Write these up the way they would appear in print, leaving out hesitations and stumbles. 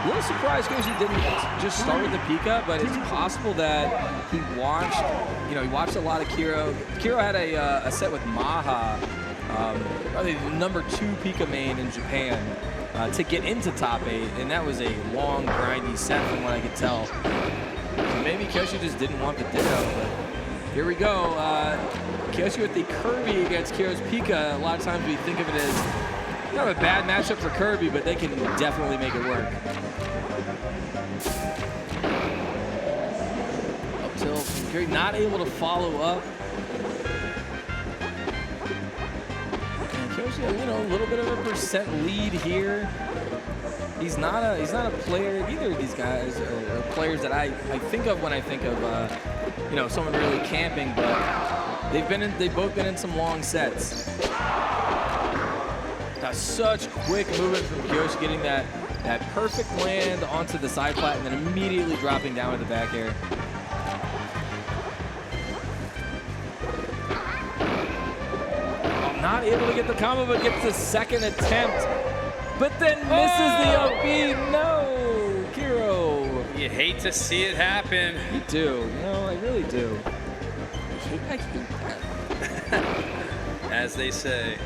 A little surprised because he didn't just start with the Pika, but it's possible that he watched, he watched a lot of Kero. Kero had a set with Maha, probably the #2 Pika main in Japan, to get into top 8, and that was a long, grindy set from what I could tell. So maybe Kyoshi just didn't want the ditto, but here we go. Kyoshi with the Kirby against Kero's Pika. A lot of times we think of it as kind of a bad matchup for Kirby, but they can definitely make it work. Up tilt from Kirby, not able to follow up. And Kyoshi, a little bit of a percent lead here. He's not a player. Neither of these guys are players that I think of when I think of someone really camping, but they've both been in some long sets. Got such quick movement from Kyoshi, getting that perfect land onto the side plat and then immediately dropping down with the back air. Oh, not able to get the combo, but gets the second attempt, but then misses the up B. No, Kero. You hate to see it happen. You do. I really do. As they say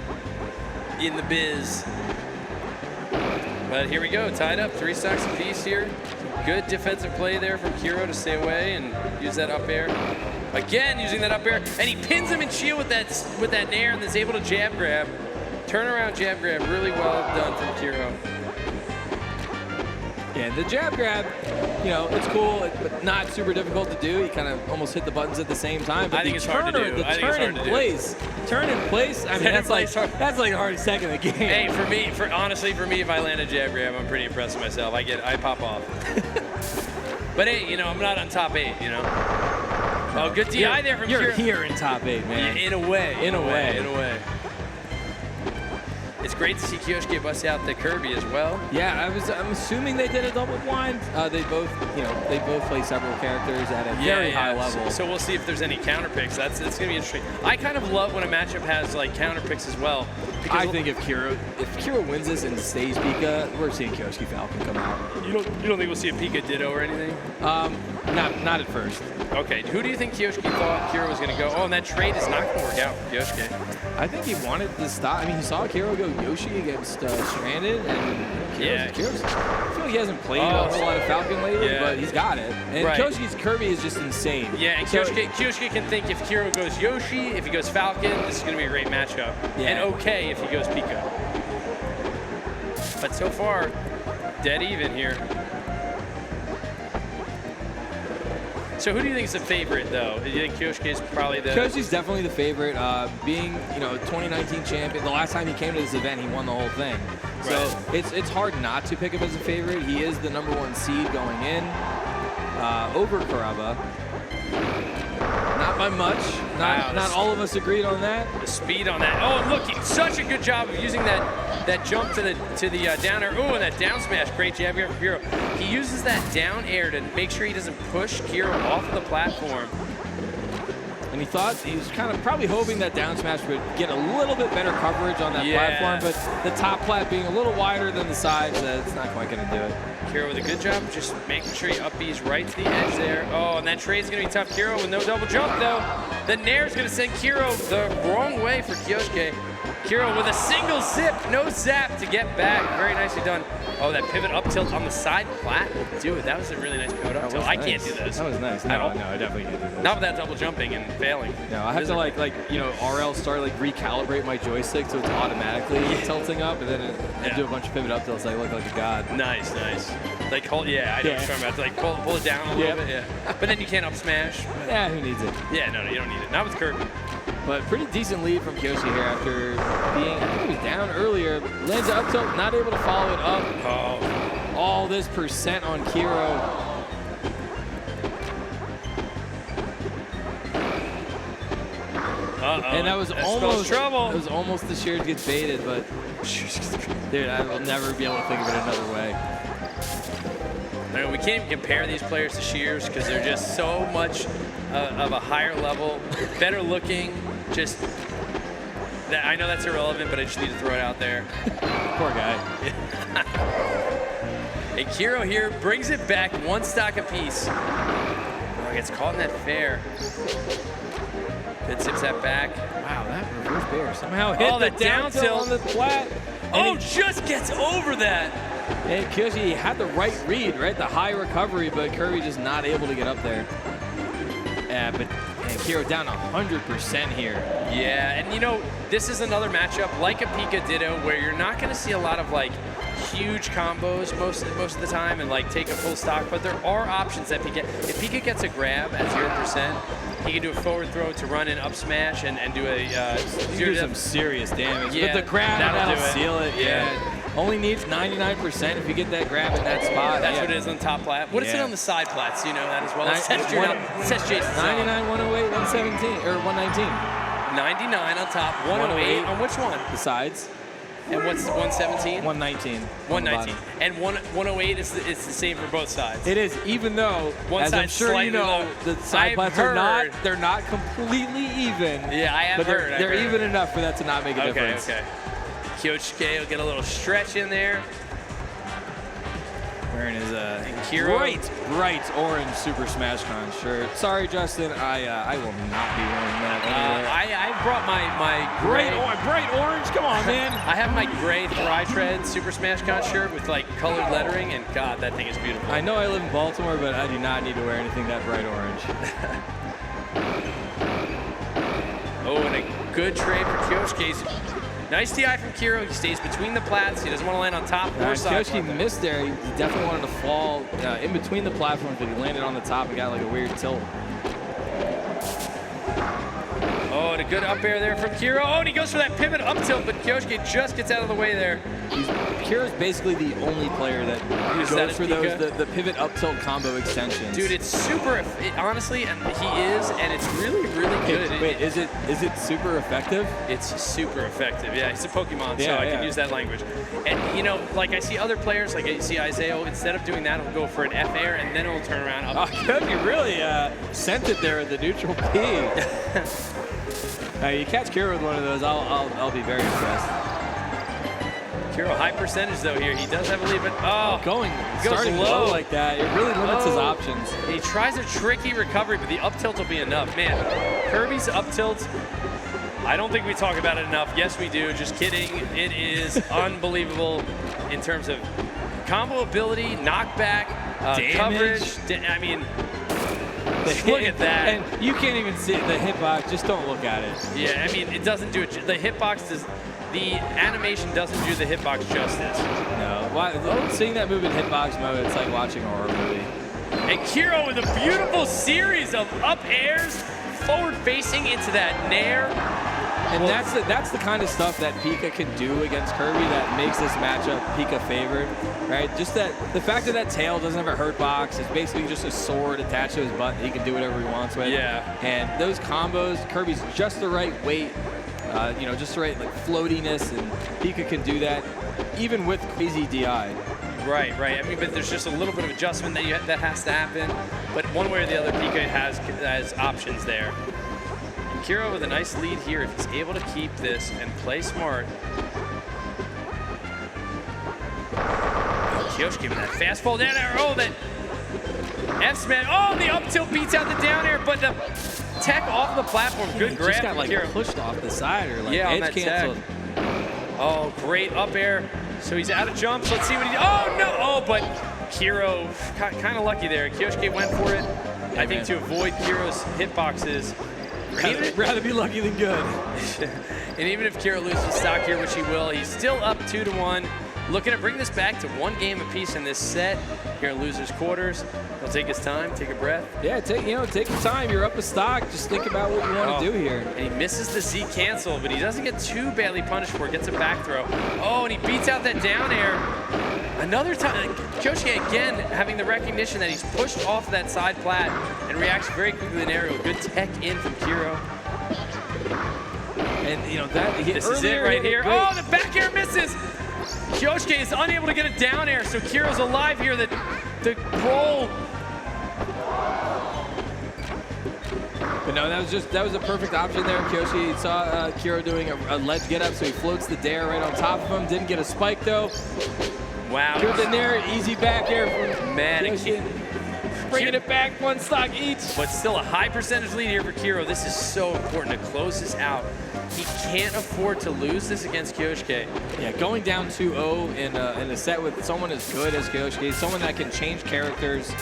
in the biz. But here we go, tied up, 3 stocks apiece here. Good defensive play there from Kero to stay away and use that up air. Again, using that up air, and he pins him in shield with that nair and is able to jab grab. Turnaround jab grab, really well done from Kero. Yeah, the jab grab, it's cool, but not super difficult to do. You kind of almost hit the buttons at the same time. But I think it's hard to do. The turn in place. Turn in place. I mean, that's like the hardest second of the game. Hey, honestly, for me, if I land a jab grab, I'm pretty impressed with myself. I pop off. But hey, I'm not on top 8. Oh, good DI there from Kero. You're here in top 8, man. In a way. It's great to see Kyoshi bust out the Kirby as well. Yeah, I'm assuming they did a double blind. They both play several characters at a very high level. So we'll see if there's any counter picks. It's gonna be interesting. I kind of love when a matchup has like counter picks as well. I think if Kero wins this and stays Pika, we're seeing Kyoshi Falcon come out. You don't think we'll see a Pika Ditto or anything? Not at first. Okay, who do you think Kyoshi thought Kero was gonna go? Oh, and that trade is not gonna work out for Kyoshi. I think he wanted to stop. I mean, he saw Kero go Yoshi against Stranded, and Kero's, I feel like he hasn't played a whole lot of Falcon lately, but he's got it. And Kyoshi's Kirby is just insane. Yeah, and Kyoshi can think if Kero goes Yoshi, if he goes Falcon, this is going to be a great matchup. Yeah. And okay if he goes Pika. But so far, dead even here. So who do you think is the favorite, though? Do you think Kyoshi is probably the... Kyoshi's definitely the favorite. Being, 2019 champion, the last time he came to this event, he won the whole thing. So it's hard not to pick him as a favorite. He is the #1 seed going in over Karaba. Not by much. Not all of us agreed on that. The speed on that. Oh, look, such a good job of using that jump to the down air. Oh, and that down smash. Great jab here from Kero. He uses that down air to make sure he doesn't push Kero off of the platform. And he was kind of probably hoping that down smash would get a little bit better coverage on that platform, but the top plat being a little wider than the sides, it's not quite going to do it. Kero with a good job, just making sure he up B's right to the edge there. Oh, and that trade's going to be tough. Kero with no double jump, though. The nair's going to send Kero the wrong way for Kyoshi. Kero with a single zip, no zap to get back. Very nicely done. Oh, that pivot up tilt on the side plat will do it. That was a really nice pivot up tilt. I can't do this. That was nice. No, I definitely can't do this. Not with that double jumping and failing. No, I have to RL start recalibrate my joystick so it's automatically tilting up, and then I do a bunch of pivot up tilts. I look like a god. Nice. Like hold, I know what you're talking about. Like pull it down a little bit. Yeah. But then you can't up smash. Yeah, who needs it? Yeah, no, you don't need it. Not with Kirby. But pretty decent lead from Kyoshi here after being, I think he was down earlier. Lands up tilt, not able to follow it up. Oh. All this percent on Kero. And that was almost trouble. It was almost the Shears gets baited, but dude, I will never be able to think of it another way. I mean, we can't even compare these players to Shears because they're just so much of a higher level, better looking. Just I know that's irrelevant, but I just need to throw it out there. Poor guy. And Kero here brings it back 1 stock apiece. Oh, gets caught in that fair. Good tips that back. Wow, that reverse bear somehow hit the down tilt on the flat. Oh, just gets over that. And kysk had the right read, right? The high recovery, but Kirby just not able to get up there. Yeah, but Kero down 100% here. Yeah, and you know, this is another matchup like a Pika Ditto where you're not going to see a lot of like huge combos most of the time and like take a full stock, but there are options that Pika, if Pika gets a grab at 0%, he can do a forward throw to run an up smash and do a do some serious damage. Yeah, but the grab, that'll seal it. Yeah. Only needs 99% if you get that grab in that spot. That's what it is on top plat. What is it on the side plats? You know that as well. Let's test Jason's 99, 108, 117, or 119. 99 on top, 108 on which one? The sides. And what's 117? 119. 119. And 108 is the same for both sides. It is, even though, as I'm sure you know, the side plats are not completely even. Yeah, I have heard. They're even enough for that to not make a difference. Okay. kysk will get a little stretch in there. Wearing his Kero. bright orange Super Smash Con shirt. Sorry, Justin, I will not be wearing that anywhere. I brought my gray. Bright orange? Come on, man. I have my gray Thry-Tread Super Smash Con shirt with like colored lettering, and God, that thing is beautiful. I know I live in Baltimore, but I do not need to wear anything that bright orange. Oh, and a good trade for kysk. Nice TI from Kero. He stays between the plats. He doesn't want to land on top or side. kysk missed there. He definitely wanted to fall in between the platforms, but he landed on the top and got like a weird tilt. Oh, and a good up air there from Kero. Oh, and he goes for that pivot up tilt, but kysk just gets out of the way there. Kero's basically the only player that goes for those the pivot up tilt combo extensions. Dude, it's super, honestly, and he is, and it's really, really good. Wait, is it super effective? It's super effective. Yeah, it's a Pokemon, so I can use that language. And you know, like I see other players, like I see Isaiah, instead of doing that, he'll go for an F air, and then he'll turn around. Oh, Kirby really sent it there at the neutral P. You catch Kero with one of those, I'll be very impressed. Kero, high percentage though here. He does have a lead, but starting low like that, it really limits his options. He tries a tricky recovery, but the up tilt will be enough. Man, Kirby's up tilt, I don't think we talk about it enough. Yes, we do. Just kidding. It is unbelievable in terms of combo ability, knockback, coverage. I mean, look at that. And you can't even see it. The hitbox, just don't look at it. Yeah, I mean, it doesn't do it. The hitbox does. The animation doesn't do the hitbox justice. No. Seeing that move in hitbox mode, it's like watching a horror movie. And Kero with a beautiful series of up airs, forward facing into that nair. And that's the kind of stuff that Pika can do against Kirby that makes this matchup Pika favored, right? Just that the fact that tail doesn't have a hurt box, it's basically just a sword attached to his butt. He can do whatever he wants with. Yeah. And those combos, Kirby's just the right weight. Just the right floatiness, and Pika can do that even with crazy DI. Right. I mean, but there's just a little bit of adjustment that has to happen. But one way or the other, Pika has options there. And Kero with a nice lead here if he's able to keep this and play smart. kysk giving that fastball down air. Oh, that F smash. Oh, the up tilt beats out the down air, but the tech off the platform. Good grab. Just got pushed off the side or edge canceled. Oh, great up air. So he's out of jumps. Let's see what he. Oh no! Oh, but Kero kind of lucky there. kysk went for it. I think to avoid Kero's hitboxes. Rather be lucky than good. And even if Kero loses stock here, which he will, he's still up 2-1. Looking to bring this back to 1 game apiece in this set here in losers quarters. He'll take his time, take a breath. Yeah, take your time. You're up a stock. Just think about what you want to do here. And he misses the Z cancel, but he doesn't get too badly punished for it. Gets a back throw. Oh, and he beats out that down air. Another time, kysk again having the recognition that he's pushed off that side plat and reacts very quickly to an aerial. Good tech in from Kero. And this is it right here. Oh, the back air misses. kysk is unable to get a down air, so Kero's alive here. The roll. But no, that was a perfect option there. kysk saw Kero doing a ledge get up, so he floats the dare right on top of him. Didn't get a spike though. Wow. Good in there, easy back air from Man, bringing it back, one stock each. But still a high percentage lead here for Kero. This is so important to close this out. He can't afford to lose this against kysk. Yeah, going down 2-0 in a set with someone as good as kysk, someone that can change characters.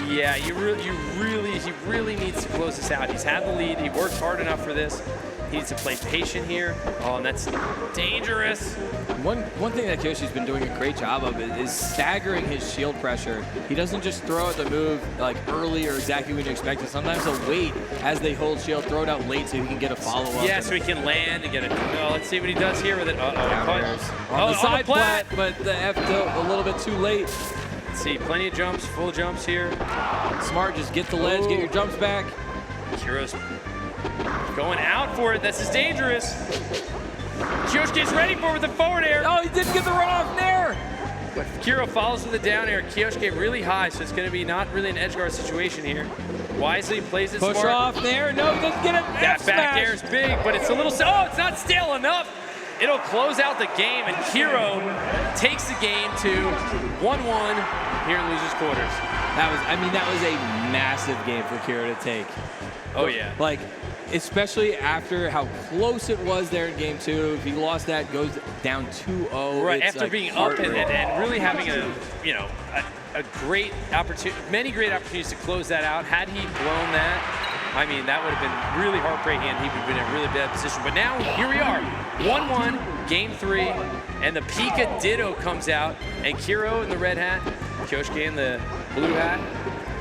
Yeah, he really needs to close this out. He's had the lead. He worked hard enough for this. He needs to play patient here. Oh, and that's dangerous. One thing that Kyoshi's been doing a great job of is staggering his shield pressure. He doesn't just throw out the move like early or exactly when you expect it. Sometimes he'll wait as they hold shield, throw it out late so he can get a follow-up. Yeah, so he can land and get it. Oh, let's see what he does here with it. On the side plat, but the F tilt a little bit too late. Let's see, plenty of jumps, full jumps here. Smart, just get the ledge, get your jumps back. Kero's going out for it. This is dangerous. kysk ready for it with the forward air. Oh, he didn't get the run-off there. But Kero follows with the down air. kysk really high, so it's going to be not really an edge guard situation here. Wisely plays it smart. Push off there. No, he doesn't get it. That back air is big, but it's a little... Oh, it's not stale enough. It'll close out the game, and Kero takes the game to 1-1 here in losers quarters. That was a massive game for Kero to take. Oh, yeah. Like, especially after how close it was there in game 2. If he lost that, goes down 2-0. Right, after like being up and really having a great opportunity, many great opportunities to close that out. Had he blown that, I mean, that would have been really heartbreaking, and he would have been in a really bad position. But now, here we are, 1-1, game 3, and the Pika Ditto comes out, and Kero in the red hat, kysk in the blue hat.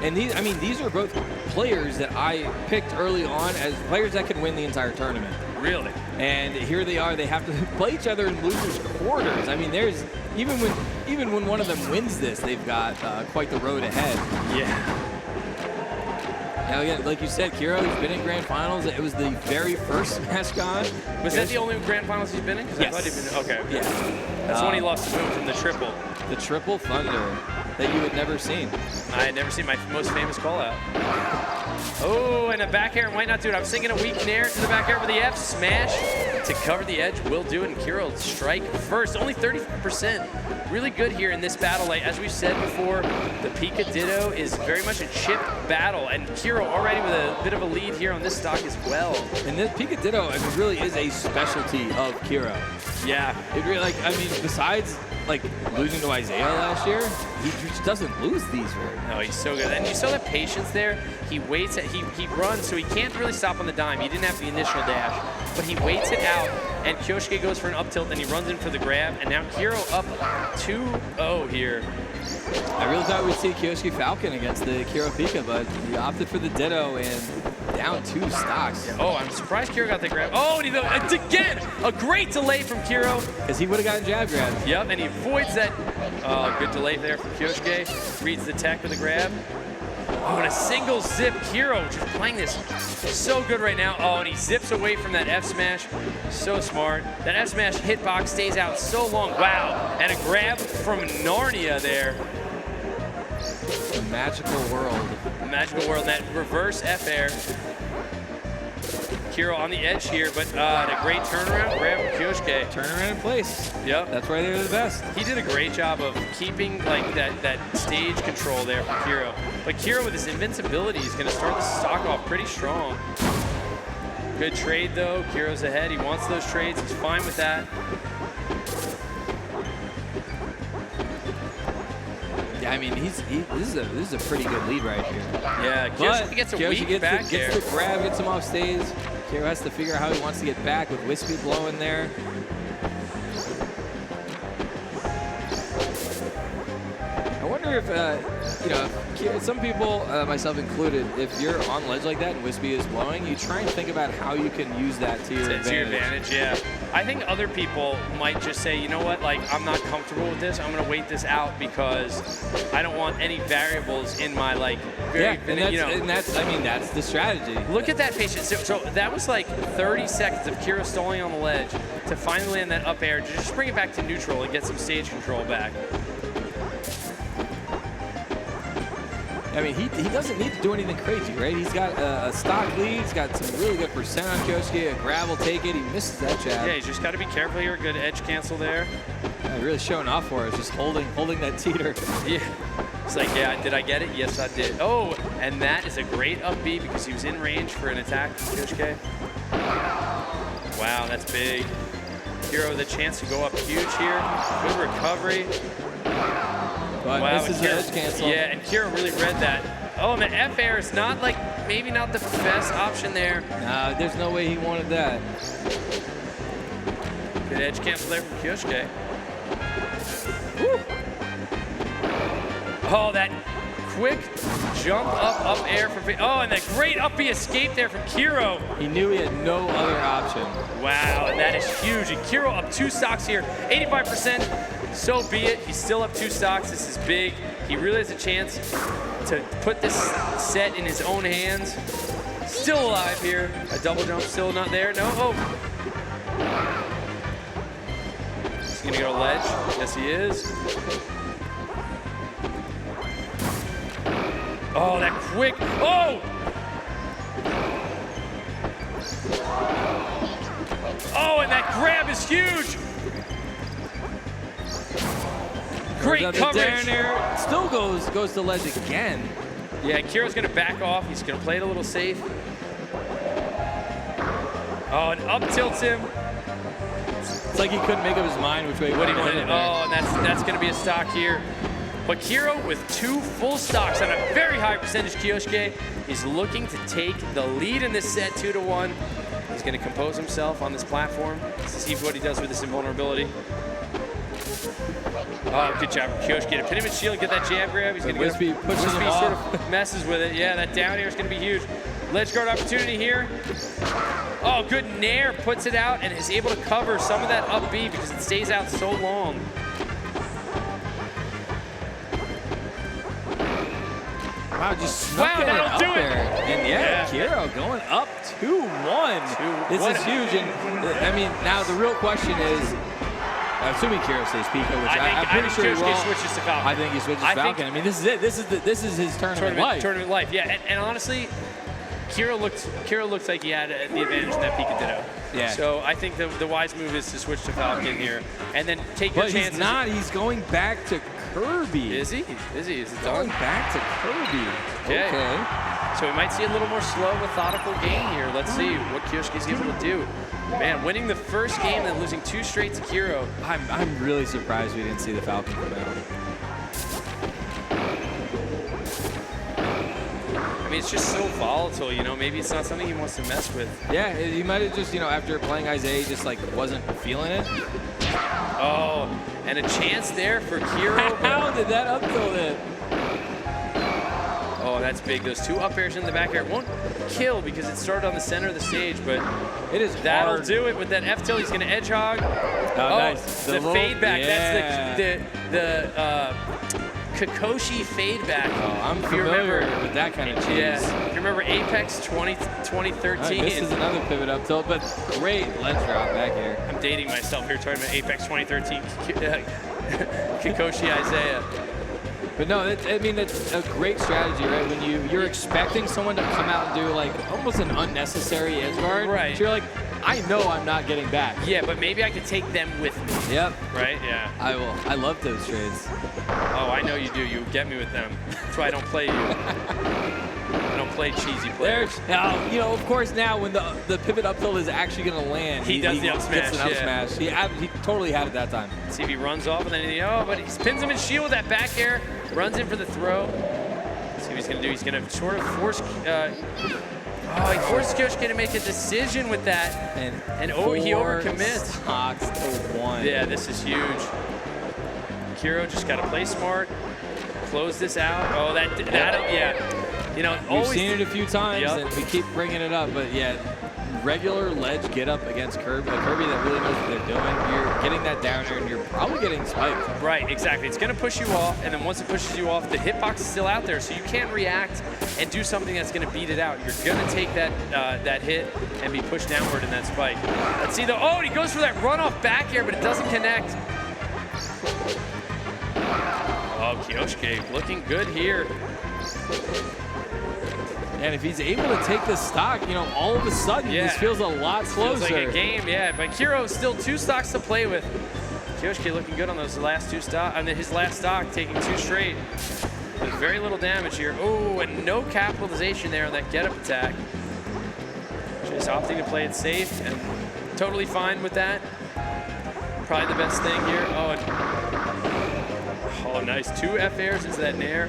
And these are both players that I picked early on as players that could win the entire tournament. Really? And here they are. They have to play each other in losers quarters. I mean, there's even when one of them wins this, they've got quite the road ahead. Yeah. Now again, like you said, Kero, he's been in grand finals. It was the very first Smash Con. Was that the only grand finals he's been in? Yes. I thought he'd been, okay. Yeah. That's when he lost the move from the triple. The triple thunder that you had never seen. I had never seen my most famous call out. Oh, and a back air might not do it. I was thinking a weak nair to the back air with the F smash to cover the edge. Will do it, and Kero strike first. Only 30%. Really good here in this battle. Like, as we've said before, the Pika Ditto is very much a chip battle, and Kero already with a bit of a lead here on this stock as well. And this Pika Ditto, I mean, really is a specialty of Kero. Yeah. It really, besides losing to Isaiah last year, he just doesn't lose these very much. No, he's so good. And you saw the patience there. He waits, he runs, so he can't really stop on the dime. He didn't have the initial dash, but he waits it out, and kysk goes for an up tilt, and he runs in for the grab, and now Kero up 2-0 here. I really thought we'd see kysk Falcon against the Kero Pika, but he opted for the Ditto and down 2 stocks. Yeah. Oh, I'm surprised Kero got the grab. Oh, and again, a great delay from Kero. Because he would have gotten jab grab. Yep, and he avoids that. Oh, good delay there from kysk. Reads the tech with the grab. Oh, and a single zip. Kero just playing this so good right now. Oh, and he zips away from that F smash. So smart. That F smash hitbox stays out so long. Wow. And a grab from Narnia there. The magical world. The magical world. That reverse F air. Kero on the edge here, but a great turnaround grab from kysk. Turnaround in place. Yep. That's why they're the best. He did a great job of keeping that stage control there from Kero. But Kero with his invincibility is going to start the stock off pretty strong. Good trade though. Kero's ahead. He wants those trades. He's fine with that. Yeah, I mean, this is a pretty good lead right here. Yeah, kysk gets a weak back there. Gets the grab, gets him off stage. Kero has to figure out how he wants to get back with Wispy blowing there. I wonder if, some people, myself included, if you're on ledge like that and Wispy is blowing, you try and think about how you can use that to your advantage. To your advantage, yeah. I think other people might just say, you know what, I'm not comfortable with this. I'm going to wait this out because I don't want any variables in my, that's the strategy. Look at that patience. So that was 30 seconds of Kero stalling on the ledge to finally land that up air, to just bring it back to neutral and get some stage control back. I mean, he doesn't need to do anything crazy, right? He's got a stock lead. He's got some really good percent on kysk. A grab will take it. He misses that jab. Yeah, he's just got to be careful here. Good edge cancel there. Yeah, really showing off for us, just holding that teeter. Yeah. It's like, yeah, did I get it? Yes, I did. Oh, and that is a great up B because he was in range for an attack from kysk. Wow, that's big. Kero the chance to go up huge here. Good recovery. But wow, this is the edge cancel. Yeah, and Kero really read that. Oh, and the F air is not like, maybe not the best option there. Nah, there's no way he wanted that. Good edge cancel there from kysk. Woo. Oh, that quick jump up air from, oh, and that great up B escape there from Kero. He knew he had no other option. Wow, and that is huge. And Kero up 2 stocks here, 85%. So be it. He's still up 2 stocks. This is big. He really has a chance to put this set in his own hands. Still alive here. A double jump still not there. No. Oh. He's going to go to ledge. Yes, he is. Oh, that quick. Oh! Oh, and that grab is huge. Great coverage. There. Still goes to ledge again. Yeah, Kero's going to back off. He's going to play it a little safe. Oh, and up tilts him. It's like he couldn't make up his mind which way. What he wanted. Oh, and that's going to be a stock here. But Kero with 2 full stocks on a very high percentage kysk is looking to take the lead in this set 2-1. He's going to compose himself on this platform to see what he does with this invulnerability. Oh, good job from kysk. To pin him in shield, get that jab grab. He's going to Wispy pushes him sort off. of messes with it. Yeah, that down air is going to be huge. Ledge guard opportunity here. Oh, good nair, puts it out and is able to cover some of that up B because it stays out so long. Wow, just snuck it that'll up do it. there. And yeah, Kero going up 2-1. This is huge. And I mean, now the real question is, assuming Kero stays Pika, which I'm pretty sure he will. Switches to Falcon. I think he switches to Falcon. I mean, this is it. This is his tournament life. Tournament life, yeah. And honestly, Kero looks like he had the advantage in that Pika ditto. Yeah. So I think the wise move is to switch to Falcon here and then take your chances. But he's not. He's going back to Kirby. Is he? Is it Going done? back to Kirby. Okay. So we might see a little more slow, methodical game here. Let's see what kysk is able to do. Man, winning the first game and losing 2 straight to Kero. I'm really surprised we didn't see the Falcon come out. I mean, it's just so volatile, you know. Maybe it's not something he wants to mess with. Yeah, he might have just, after playing Isaiah, just like wasn't feeling it. Oh, and a chance there for Kero. How did that up tilt it? Oh, that's big. Those 2 up airs in the back air won't kill because it started on the center of the stage, but it is that'll hard. do it with that F tilt. He's going to edge hog. Oh, nice. The fade back. Yeah. That's the Kikoshi fade back. Oh, I'm familiar with that kind of cheese. Yeah. If you remember Apex 2013. Right, this is another pivot up tilt, but great ledge drop back here. I'm dating myself here talking about Apex 2013 Kikoshi Isaiah. But no, I mean, it's a great strategy, right? When you're expecting someone to come out and do like almost an unnecessary edge guard. Right. So you're like, I know I'm not getting back. Yeah, but maybe I could take them with me. Yep. Right? Yeah. I will. I love those trades. Oh, I know you do. You get me with them. That's why I don't play you. I don't play cheesy players. Now, of course, now when the pivot up tilt is actually going to land, he does the up smash. Gets an up smash. He totally had it that time. See if he runs off and then but he spins him in shield with that back air, runs in for the throw. Let's see what he's going to do. He's going to sort of force. He forced kysk to make a decision with that, and he overcommits. Stocks to 1. Yeah, this is huge. Kero just got to play smart, close this out. Oh, yeah. We've seen it a few times, and we keep bringing it up, but yeah, regular ledge get up against Kirby, a Kirby that really knows what they're doing. You're getting that down air, and you're probably getting spiked. Right, exactly. It's going to push you off, and then once it pushes you off, the hitbox is still out there, so you can't react and do something that's going to beat it out. You're going to take that hit and be pushed downward in that spike. Let's see, he goes for that runoff back air, but it doesn't connect. Oh, kysk looking good here. And if he's able to take this stock, all of a sudden, this feels a lot closer. Feels like a game, yeah. But Kero still 2 stocks to play with. KeroKeroppi looking good on those last 2 stocks. I mean, his last stock taking 2 straight. With very little damage here. Oh, and no capitalization there on that get-up attack. Just opting to play it safe and totally fine with that. Probably the best thing here. Oh, nice. 2 F-airs into that nair.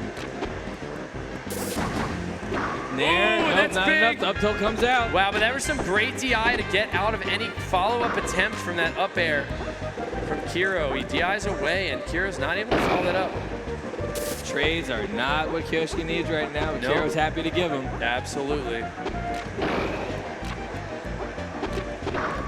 Nair, nope, that's not big. enough. Up tilt comes out. Wow, but that was some great DI to get out of any follow-up attempt from that up air from Kero. He DIs away, and Kero's not able to follow that up. Trades are not what KeroKeroppi needs right now, but Nope. Kero's happy to give them. Absolutely.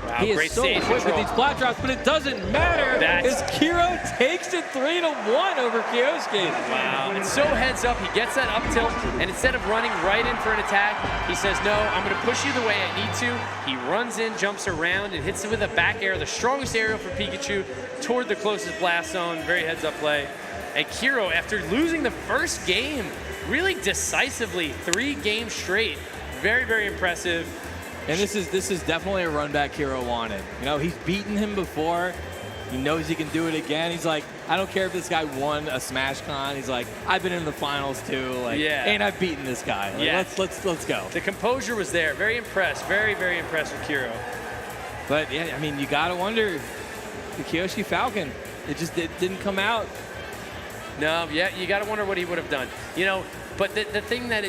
Wow, He great is so stage quick with control. these flat drops, but it doesn't matter. That's- As Kero takes it 3-1 over KeroKeroppi. Wow, and so heads up, he gets that up tilt, and instead of running right in for an attack, he says, no, I'm gonna push you the way I need to. He runs in, jumps around, and hits it with a back air, the strongest aerial for Pikachu, toward the closest blast zone. Very heads up play. And Kero, after losing the first game, really decisively, 3 games straight. Very, very impressive. And this is definitely a run back Kero wanted. You know, he's beaten him before. He knows he can do it again. He's like, I don't care if this guy won a Smash Con. He's like, I've been in the finals too. Like, Yeah. and I've beaten this guy. Like, Yeah. let's go. The composure was there. Very impressed. Very, very impressed with Kero. But yeah, I mean, you gotta wonder, the KeroKeroppi Falcon, it didn't come out. No, yeah, you got to wonder what he would have done. You know, but the thing that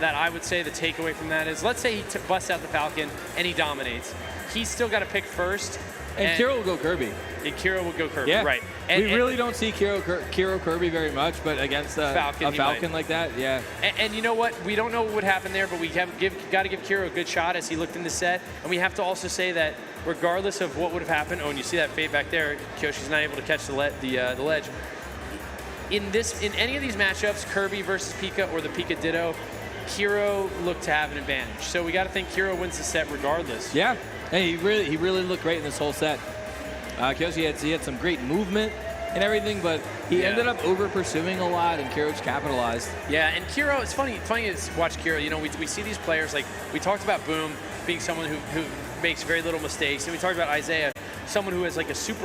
I would say the takeaway from that is, let's say he busts out the Falcon and he dominates. He's still got to pick first. And Kero will go Kirby. And Kero will go Kirby, Yeah, right. We really don't see KeroKeroppi very much, but against a Falcon like that, yeah. And you know what? We don't know what would happen there, but we got to give Kero a good shot as he looked in the set. And we have to also say that regardless of what would have happened, oh, and you see that fade back there, KeroKeroppi's not able to catch the ledge. In any of these matchups, Kirby versus Pika or the Pika Ditto, Kero looked to have an advantage. So we got to think Kero wins the set regardless. Yeah, and he really looked great in this whole set. KeroKeroppi he had some great movement and everything, but he ended up over pursuing a lot, and Kero's capitalized. Yeah, and Kero, it's funny to watch Kero. You know, we see these players, like we talked about Boom being someone who makes very little mistakes, and we talked about Isaiah, someone who has like a super